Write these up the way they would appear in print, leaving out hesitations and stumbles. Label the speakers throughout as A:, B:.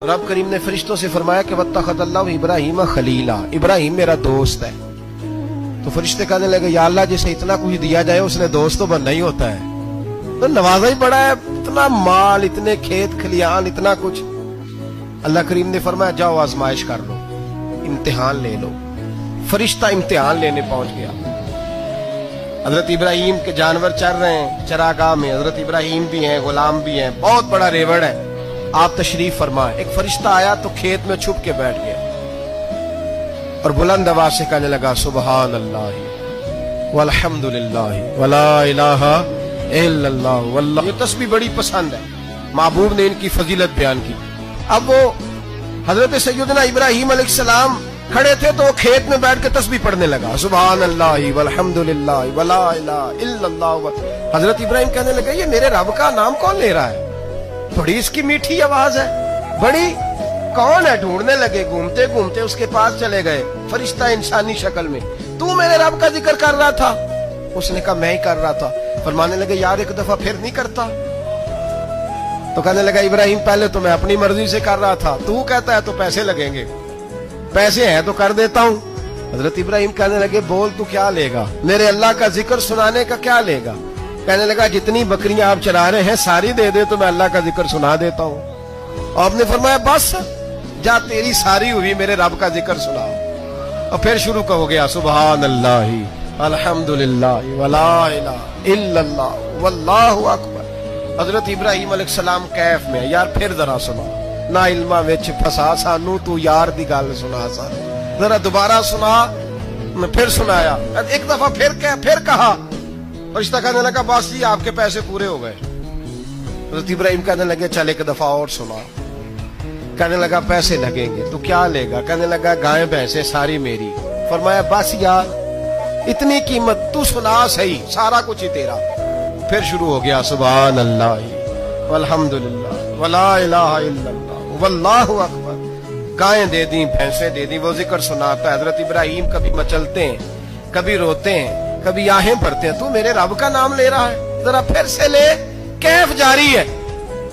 A: रब करीम ने फरिश्तों से फरमाया कि वत्तखज़ल्लाहु इब्राहीम खलीला, इब्राहिम मेरा दोस्त है। तो फरिश्ते कहने लगे या अल्लाह जिसे इतना कुछ दिया जाए उसने दोस्त तो बनना ही होता है, तो नवाजा ही पड़ा है, इतना माल, इतने खेत खलियान, इतना कुछ। अल्लाह करीम ने फरमाया जाओ आजमाइश कर लो, इम्तिहान ले लो। फरिश्ता इम्तिहान लेने पहुंच गया। हजरत इब्राहिम के जानवर चर रहे हैं चरागाह में, हजरत इब्राहिम भी हैं, गुलाम भी हैं, बहुत बड़ा रेवड़ है। आप तशरीफ फरमाए। एक फरिश्ता आया तो खेत में छुप के बैठ गया और बुलंद आवाज से कहने लगा सुबहान अल्लाह वल्हम्दुलिल्लाह वला इलाहा इल्लल्लाह वल्लाह। ये तस्बीह बड़ी पसंद है, महबूब ने इनकी फजीलत बयान की। अब वो हजरत सैयदना इब्राहिम अलैहिस्सलाम खड़े थे तो वो खेत में बैठ के तस्बीह पढ़ने लगा सुबहान अल्लाह वल्हम्दुलिल्लाह वला इलाहा इल्लल्लाह। हजरत इब्राहिम कहने लगे ये मेरे रब का नाम कौन ले रहा है, बड़ी इसकी मीठी आवाज है, बड़ी कौन है। ढूंढने लगे, घूमते घूमते उसके पास चले गए। फरिश्ता इंसानी शक्ल में, तू मेरे रब का जिक्र कर रहा था? उसने कहा मैं ही कर रहा था। फरमाने लगे यार एक दफा फिर नहीं करता? तो कहने लगा इब्राहिम पहले तो मैं अपनी मर्जी से कर रहा था, तू कहता है तो पैसे लगेंगे, पैसे हैं तो कर देता हूं। हजरत इब्राहिम कहने लगे बोल तू क्या लेगा, मेरे अल्लाह का जिक्र सुनाने का क्या लेगा? कहने लगा जितनी बकरियां आप चरा रहे हैं सारी दे दे तो मैं अल्लाह का जिक्र सुना देता हूं। आपने फरमाया बस जा तेरी सारी हुई, मेरे रब का जिक्र सुनाओ। और फिर शुरू हो गया सुबहान अल्लाह अल्हम्दुलिल्लाह वला इलाहा इल्लल्लाह वल्लाहु अकबर। हजरत इब्राहिम अलैहिस्सलाम कैफ में, यार फिर जरा सुना, ना इल्मा विच फसा सानू, तू यार दी गल सुना सा, जरा दोबारा सुना। मैं फिर सुनाया, एक दफा फिर कहा। फरिश्ता कहने लगा बस जी आपके पैसे पूरे हो गए। हजरत इब्राहिम कहने लगे चल एक दफा और सुना। कहने लगा पैसे लगेंगे, तो क्या लेगा? कहने लगा गाय भैंसे सारी मेरी। फरमाया बस यार इतनी कीमत, तू सुना सही, सारा कुछ ही तेरा। फिर शुरू हो गया सुभान अल्लाह वल्हम्दुलिल्लाह वला इलाहा इल्लल्लाह वल्लाहु अकबर। गायें दे दी, भैंसे दे दी, वो जिक्र सुनाता है। हजरत इब्राहिम कभी मचलते हैं, कभी रोते हैं, कभी आहें भरते हैं, तू मेरे रब का नाम ले रहा है, जरा फिर से ले। कैफ जारी है।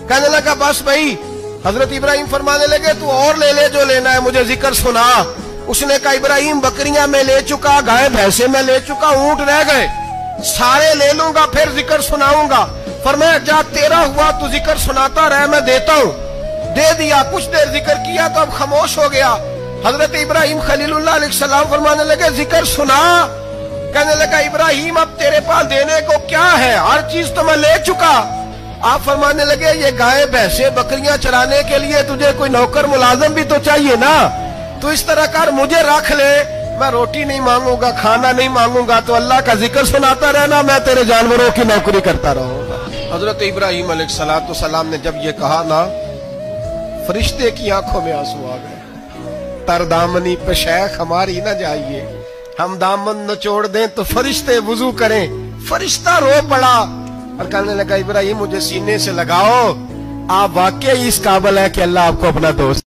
A: कहने लगा बस भाई। हजरत इब्राहिम फरमाने लगे तू और ले ले जो लेना है, मुझे जिक्र सुना। उसने कहा इब्राहिम बकरियां मैं ले चुका, गाय भैंसे मैं ले चुका, ऊंट रह गए, सारे ले लूंगा फिर जिक्र सुनाऊंगा। फरमाया जा तेरा हुआ तू जिक्र सुनाता रह, मैं देता हूं। दे दिया, कुछ देर जिक्र किया तो अब खामोश हो गया। हजरत इब्राहिम खलीलुल्लाह अलैहिस्सलाम फरमाने लगे जिक्र सुना। कहने लगा इब्राहिम अब तेरे पास देने को क्या है, हर चीज तो मैं ले चुका। आप फरमाने लगे ये गाय भैंसे बकरियां चराने के लिए तुझे कोई नौकर मुलाजिम भी तो चाहिए ना, तो इस तरह कर मुझे रख ले, मैं रोटी नहीं मांगूंगा, खाना नहीं मांगूंगा, तो अल्लाह का जिक्र सुनाता रहना, मैं तेरे जानवरों की नौकरी करता रहूंगा। हजरत इब्राहिम अलैहिस्सलाम ने जब ये कहा ना, फरिश्ते की आंखों में आंसू आ गए। तरदामनी पे शैख हमारी ना जाइए, हम दामन नचोड़ दें तो फरिश्ते वुजू करें। फरिश्ता रो पड़ा और कहने लगा इब्राहिम मुझे सीने से लगाओ, आप वाकई इस काबिल है कि अल्लाह आपको अपना दोस्त